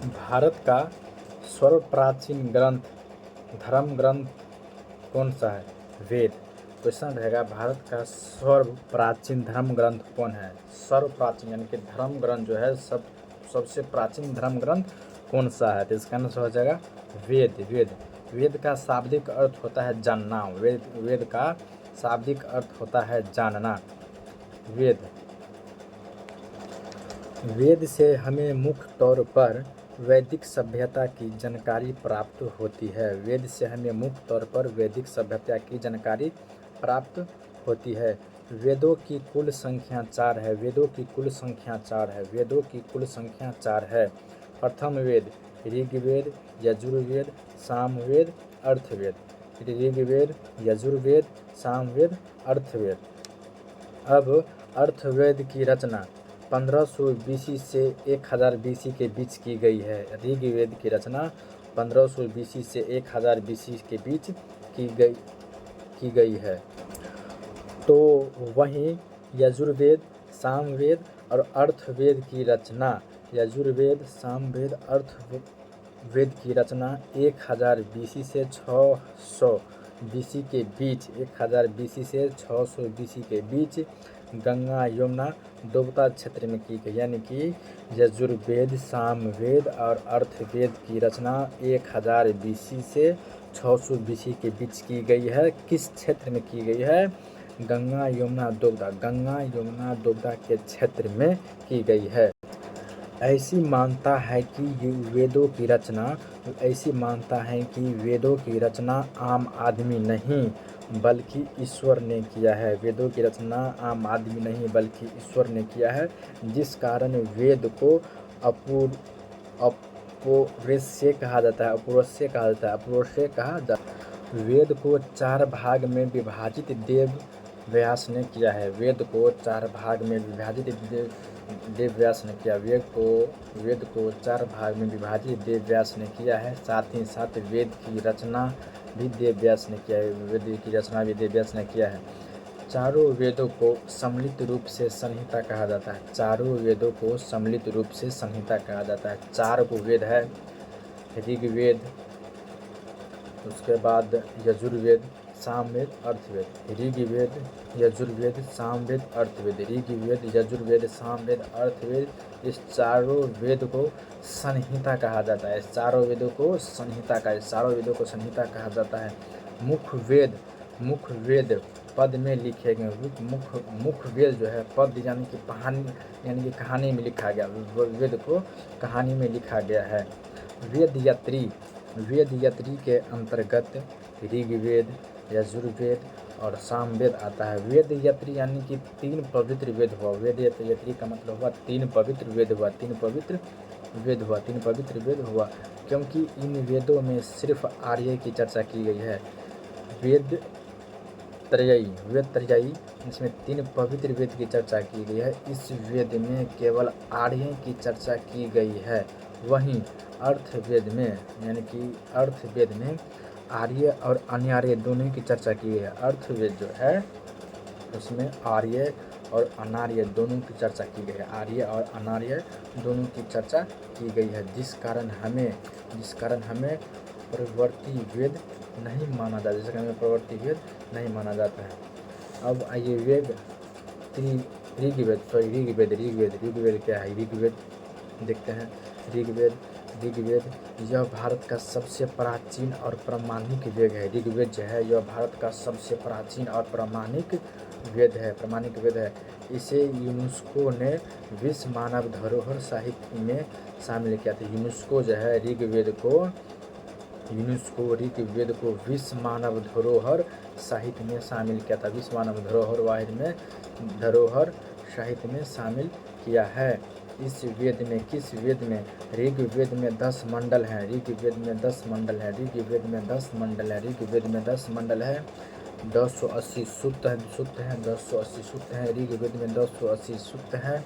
भारत का सर्व प्राचीन ग्रंथ धर्म ग्रंथ कौन सा है? वेद। क्वेश्चन रहेगा भारत का सर्व प्राचीन धर्म ग्रंथ कौन है? सर्व प्राचीन यानी कि धर्म ग्रंथ जो है सबसे प्राचीन धर्म ग्रंथ कौन सा है? तो इसका आंसर हो जाएगा वेद। वेद का शाब्दिक अर्थ होता है जानना। वेद का शाब्दिक अर्थ होता है जानना। वेद से हमें मुख्य तौर पर वैदिक सभ्यता की जानकारी प्राप्त होती है। वेद से हमें मुख्य तौर पर वैदिक सभ्यता की जानकारी प्राप्त होती है। वेदों की कुल संख्या 4 है। वेदों की कुल संख्या 4 है। प्रथम वेद ऋग्वेद, यजुर्वेद, सामवेद, अर्थवेद। ऋग्वेद, यजुर्वेद, सामवेद, अर्थवेद। अब अर्थवेद की रचना 1500 BC से 1000 BC के बीच की गई है। ऋग्वेद की रचना 1500 BC से 1000 BC के बीच की गई है। तो वहीं यजुर्वेद, सामवेद और अर्थवेद की रचना यजुर्वेद, सामवेद, अर्थवेद की रचना 1000 BC से 600 BC के बीच 1000 BC से 600 BC के बीच गंगा यमुना दोबता क्षेत्र में की गई। यानी कि यजुर्वेद, सामवेद और अर्थवेद की रचना 1000 BC से 600 BC के बीच की गई है। किस क्षेत्र में की गई है? गंगा यमुना दोबता के क्षेत्र में की गई है। ऐसी मानता है कि वेदों की रचना आम आदमी नहीं बल्कि ईश्वर ने किया है। वेदों की रचना आम आदमी नहीं बल्कि ईश्वर ने किया है, जिस कारण वेद को अपौरुषेय कहा जाता है। वेद को 4 भाग में विभाजित वेद को 4 भाग में विभाजित वेद व्यास ने किया है। साथ ही साथ वेद की रचना भी वेद व्यास ने किया है। चारों वेदों को सम्मिलित रूप से संहिता कहा जाता है। 4 को वेद है, ऋग्वेद, उसके बाद यजुर्वेद, सामवेद, अर्थवेद। ऋग्वेद, यजुर्वेद, अर्थवेद, इस चारों वेद को संहिता कहा जाता है। चारों वेदों को संहिता कहा जाता है। मुख्य वेद पद में लिखे गए। मुख्य वेद जो है पद यानी कि कहानी में लिखा गया। वेद को कहानी में लिखा गया है। वेद यत्री के अंतर्गत ऋग्वेद, यजुर्वेद और सामवेद आता है। वेद यत्री यानी कि 3 पवित्र वेद हुआ। वेद यत्री का मतलब हुआ 3 पवित्र वेद हुआ, क्योंकि इन वेदों में सिर्फ आर्य की चर्चा की गई है। वेद त्रयी इसमें 3 पवित्र वेद की चर्चा की गई है। इस वेद में केवल आर्य की चर्चा की गई है। वहीं अर्थवेद में आर्य और अनार्य दोनों की चर्चा की गई है। अर्थवेद जो है उसमें आर्य और अनार्य दोनों की चर्चा की गई है। जिस कारण हमें प्रवर्ती वेद नहीं माना जाता है। अब आइए ऋग्वेद क्या है? ऋग्वेद देखते हैं। ऋग्वेद यह भारत का सबसे प्राचीन और प्रामाणिक वेद है। ऋग्वेद जो है यह भारत का सबसे प्राचीन और प्रामाणिक वेद है। इसे यूनेस्को ने विश्व मानव धरोहर साहित्य में शामिल किया था। यूनेस्को जो है ऋग्वेद को विश्व मानव धरोहर साहित्य में शामिल किया था। विश्व मानव धरोहर साहित्य में शामिल किया है। किस वेद में? ऋग्वेद में 10 मंडल हैं। ऋग्वेद में 10 मंडल है। 280 सूक्त हैं। 280 सूक्त हैं। ऋग्वेद में 280 सूक्त हैं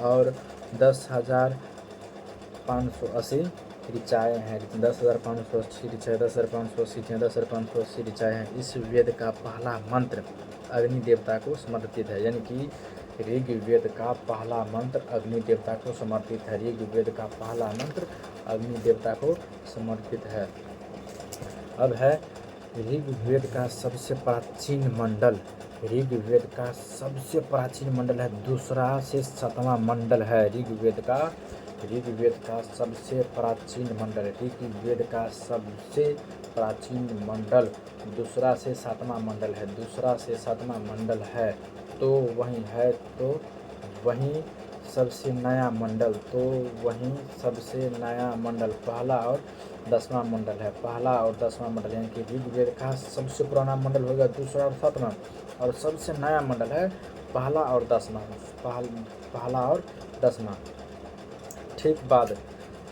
और 10,580 ऋचाएँ हैं। 10,580 ऋचाएँ हैं। इस वेद का पहला मंत्र अग्नि देवता को समर्पित है। यानी कि ऋग्वेद का पहला मंत्र अग्नि देवता को समर्पित है। ऋग्वेद का पहला मंत्र अग्नि देवता को समर्पित है। अब है ऋग्वेद का सबसे प्राचीन मंडल। ऋग्वेद का सबसे प्राचीन मंडल है, दूसरा से सातवां मंडल है ऋग्वेद का सबसे प्राचीन मंडल। ऋग्वेद का सबसे प्राचीन मंडल दूसरा से सातवां मंडल है। दूसरा से सातवां मंडल है तो वहीं है, तो वहीं सबसे नया मंडल, तो वहीं सबसे नया मंडल पहला और 10वां मंडल है। पहला और 10वां मंडल यानी कि ऋग्वेद का सबसे पुराना मंडल होगा दूसरा और 7वां, और सबसे नया मंडल है पहला और 10वां। पहला और 10वां। ठीक बाद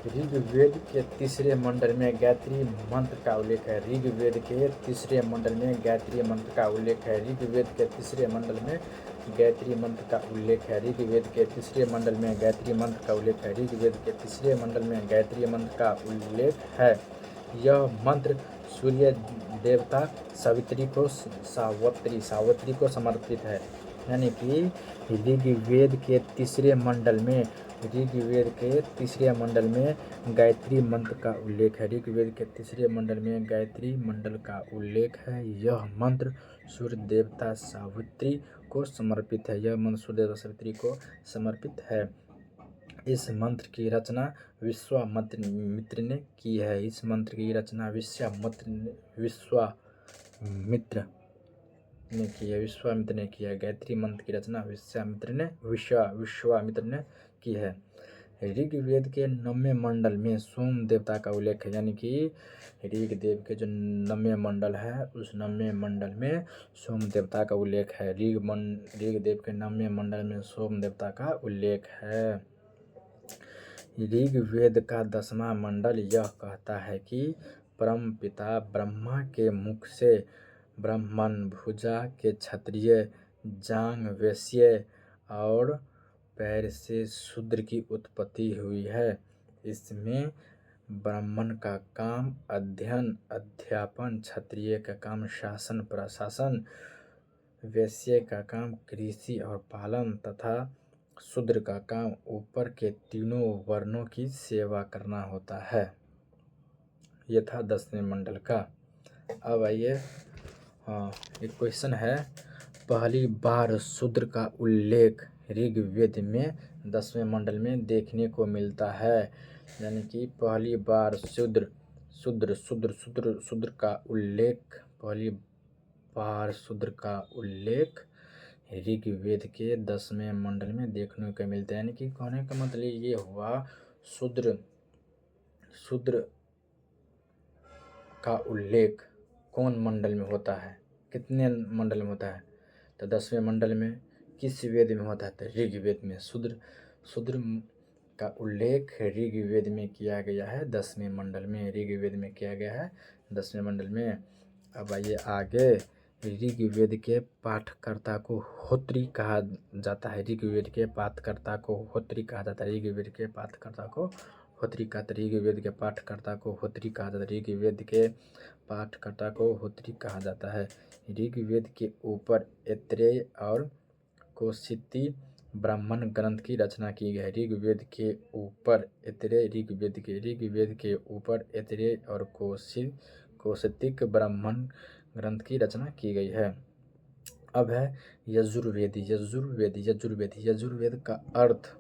ऋग्वेद के तीसरे मंडल में गायत्री मंत्र का उल्लेख है। ऋग्वेद के तीसरे मंडल में गायत्री मंत्र का उल्लेख है। ऋग्वेद के तीसरे मंडल में गायत्री मंत्र का उल्लेख है। ऋग्वेद के तीसरे मंडल में गायत्री मंत्र का उल्लेख है। ऋग्वेद के तीसरे मंडल में गायत्री मंत्र का उल्लेख है। यह मंत्र सूर्य देवता सावित्री को समर्पित है। यानी कि ऋग्वेद के तीसरे मंडल में गायत्री मंत्र का उल्लेख है। ऋग्वेद के तीसरे मंडल में गायत्री मंडल का उल्लेख है। यह मंत्र सूर्य देवता सावित्री को समर्पित है। यह मंत्र सूर्य देवता सावित्री को समर्पित है। इस मंत्र की रचना विश्वामित्र ने की है। इस मंत्र की रचना विश्वामित्र ने की है। गायत्री मंत्र की रचना विश्वामित्र ने की है। ऋग्वेद के 9वें मंडल में सोम देवता का उल्लेख है। यानी कि ऋग्वेद के जो 9वें मंडल है उस 9वें मंडल में सोम देवता का उल्लेख है। ऋग्वेद के 9वें मंडल में सोम देवता का उल्लेख है। ऋग्वेद का 10वां मंडल यह कहता है कि परमपिता ब्रह्मा के मुख से ब्राह्मण, भुजा के क्षत्रिय, जांग वैश्य और पैर से शूद्र की उत्पत्ति हुई है। इसमें ब्राह्मण का काम अध्ययन अध्यापन, क्षत्रिय का काम शासन प्रशासन, वैश्य का काम कृषि और पालन तथा शूद्र का काम ऊपर के तीनों वर्णों की सेवा करना होता है। यह था 10वें मंडल का। अब आइए एक क्वेश्चन है, पहली बार शूद्र का उल्लेख ऋग्वेद में 10वें मंडल में देखने को मिलता है। यानी कि पहली बार शूद्र का उल्लेख पहली बार शूद्र का उल्लेख ऋग्वेद के 10वें मंडल में देखने को मिलता है। यानी कि कहने का मतलब ये हुआ शूद्र का उल्लेख कौन मंडल में होता है, कितने मंडल में होता है, तो 10वें मंडल में। किस वेद में होता है, तो ऋग्वेद में। शूद्र का उल्लेख ऋग्वेद में किया गया है 10वें मंडल में। ऋग्वेद में किया गया है 10वें मंडल में। अब आइए आगे, ऋग्वेद के पाठकर्ता को होत्री कहा जाता है। ऋग्वेद के पाठकर्ता को होत्री कहा जाता है। ऋग्वेद के पाठकर्ता को होत्री कहा जाता है। ऋग्वेद के पाठकर्ता को होत्री कहा जाता है। ऋग्वेद के पाठकर्ता को होत्री कहा जाता है। ऋग्वेद के ऊपर ऐत्रेय और कौशिकी ब्राह्मण ग्रंथ की रचना की गई है। ऋग्वेद के ऊपर ऐत्रेय और कौशिक ब्राह्मण ग्रंथ की रचना की गई है। अब है यजुर्वेद। यजुर्वेद का अर्थ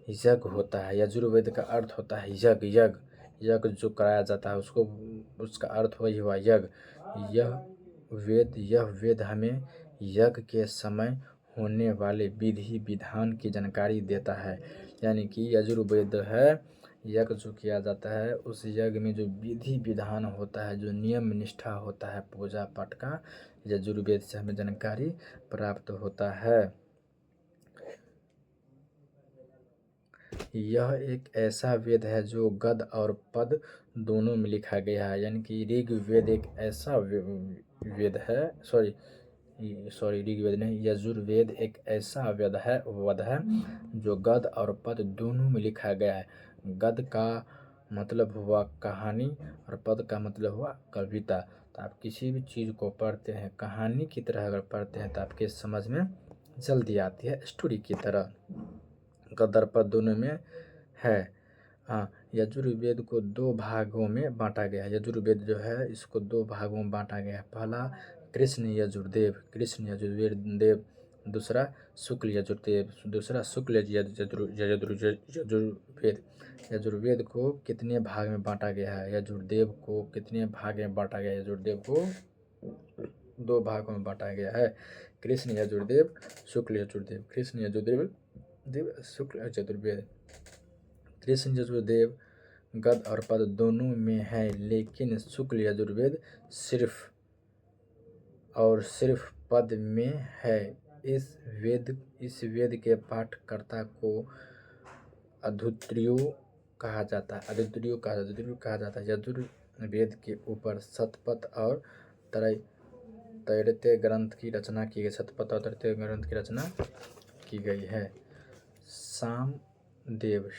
यज्ञ होता है। यजुर्वेद का अर्थ होता है यज्ञ जो कराया जाता है उसका अर्थ वही हुआ यज्ञ। यह वेद हमें यज्ञ के समय होने वाले विधि विधान की जानकारी देता है। यानी कि यजुर्वेद है, यज्ञ जो किया जाता है उस यज्ञ में जो विधि विधान होता है, जो नियम निष्ठा होता है पूजा पाठ का, यजुर्वेद से हमें जानकारी प्राप्त होता है। यह एक ऐसा वेद है जो गद और पद दोनों में लिखा गया है। यानी कि ऋग्वेद एक ऐसा वेद है, ऋग्वेद नहीं, यजुर्वेद एक ऐसा वेद है जो गद और पद दोनों में लिखा गया है। गद का मतलब हुआ कहानी और पद का मतलब हुआ कविता। तो आप किसी भी चीज़ को पढ़ते हैं कहानी की तरह अगर पढ़ते हैं तो आपके समझ में जल्दी आती है स्टोरी की तरह। गद्य पद दोनों में है। हाँ, यजुर्वेद को 2 भागों में बांटा गया है। यजुर्वेद जो है इसको 2 भागों में बांटा गया है। पहला कृष्ण यजुर्वेद, दूसरा शुक्ल यजुर्वेद, यजुर्वेद। यजुर्वेद को कितने भाग में बांटा गया है? यजुर्वेद को कितने भाग में बांटा गया है? यजुर्वेद को 2 भागों में बांटा गया है। कृष्ण यजुर्वेद, शुक्ल यजुर्वेद। कृष्ण यजुर्वेद, शुक्ल यजुर्वेद। कृष्ण यजुर्वेद गद्य और पद दोनों में है, लेकिन शुक्ल यजुर्वेद सिर्फ और सिर्फ पद में है। इस वेद के पाठकर्ता को अद्वितीय कहा जाता है। अद्वितीय कहा जाता है। यजुर्वेद के ऊपर शतपथ और तैरते ग्रंथ की रचना की गई। शतपथ और तैरते ग्रंथ की रचना की गई है। सामदेव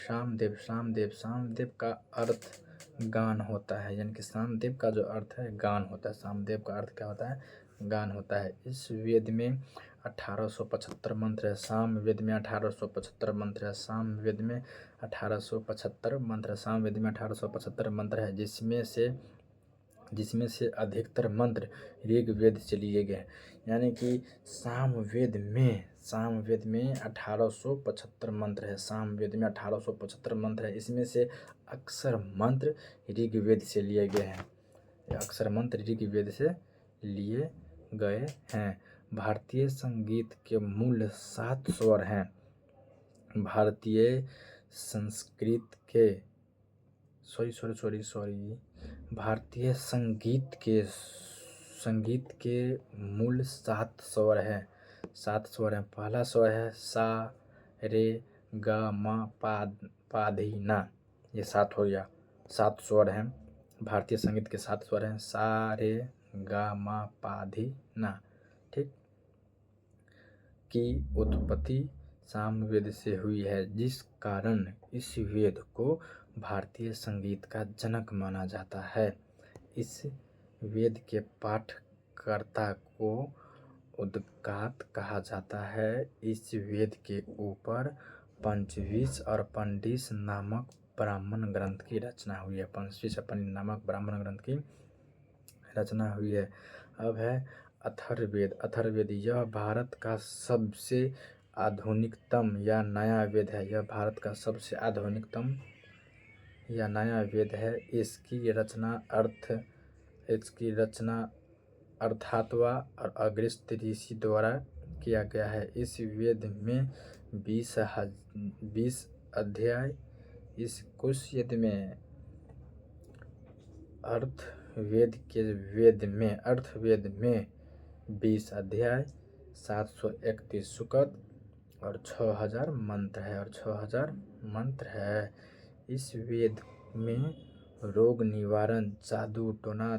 का अर्थ गान होता है, यानी कि सामदेव का जो अर्थ है गान होता है। सामदेव का अर्थ क्या होता है? गान होता है। इस वेद में 1875 मंत्र है। सामवेद में 1875 मंत्र है। सामवेद में 1875 मंत्र है। सामवेद में 1875 मंत्र है, जिसमें से अधिकतर मंत्र ऋग्वेद से लिए गए हैं। यानी कि सामवेद में 1875 मंत्र है। सामवेद में 1875 मंत्र है। इसमें से अक्सर मंत्र ऋग्वेद से लिए गए हैं। अक्सर मंत्र ऋग्वेद से लिए गए हैं। भारतीय संगीत के मूल 7 स्वर हैं। भारतीय संस्कृत के भारतीय संगीत के मूल 7 स्वर हैं। 7 स्वर हैं। पहला स्वर है सा रे गा मा पा धी ना। ये 7 हो गया। 7 स्वर हैं। भारतीय संगीत के 7 स्वर हैं। सा रे गा मा पा धी ना। ठीक। की उत्पत्ति सामवेद से हुई है, जिस कारण इस वेद को भारतीय संगीत का जनक माना जाता है। इस वेद के पाठकर्ता को उद्गात कहा जाता है। इस वेद के ऊपर पंचविंश और पंडित नामक ब्राह्मण ग्रंथ की रचना हुई है। पंचविंश और पंडित नामक ब्राह्मण ग्रंथ की रचना हुई है। अब है अथर्ववेद। यह भारत का सबसे आधुनिकतम या नया वेद है। यह भारत का सबसे आधुनिकतम या नया वेद है। इसकी रचना अर्थात्वा और अगस्त्य ऋषि द्वारा किया गया है। इस वेद में 20 अध्याय। अर्थवेद में 20 अध्याय, 731 सूक्त और 6000 मंत्र है। इस वेद में रोग निवारण, जादू टोना,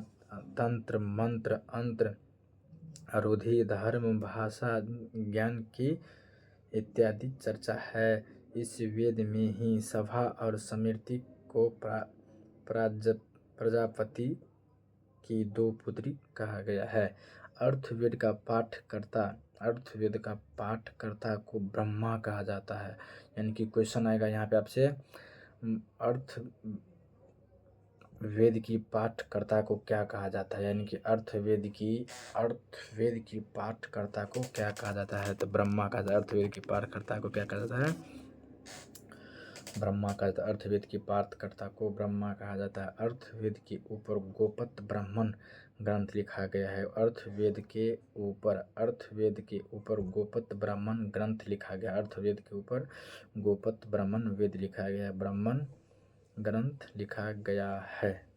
तंत्र मंत्र, अंत्र, अरुधि, धर्म, भाषा, ज्ञान की इत्यादि चर्चा है। इस वेद में ही सभा और स्मृति को प्रजापति की 2 पुत्री कहा गया है। अर्थवेद का पाठकर्ता को ब्रह्मा कहा जाता है। यानी कि क्वेश्चन आएगा यहाँ पे आपसे, अर्थवेद की पाठकर्ता को क्या कहा जाता है? यानी कि अर्थवेद की पाठकर्ता को क्या कहा जाता है? तो ब्रह्मा कहा जाता है। अर्थवेद की पाठकर्ता को क्या कहा जाता है? ब्रह्मा कहा जाता है। अर्थवेद की पाठकर्ता को ब्रह्मा कहा जाता है। अर्थवेद के ऊपर गोपत ब्राह्मण ग्रंथ लिखा गया है। अर्थवेद के ऊपर गोपत ब्राह्मण ग्रंथ लिखा गया। अर्थवेद के ऊपर गोपत ब्राह्मण वेद लिखा गया, ब्राह्मण ग्रंथ लिखा गया है।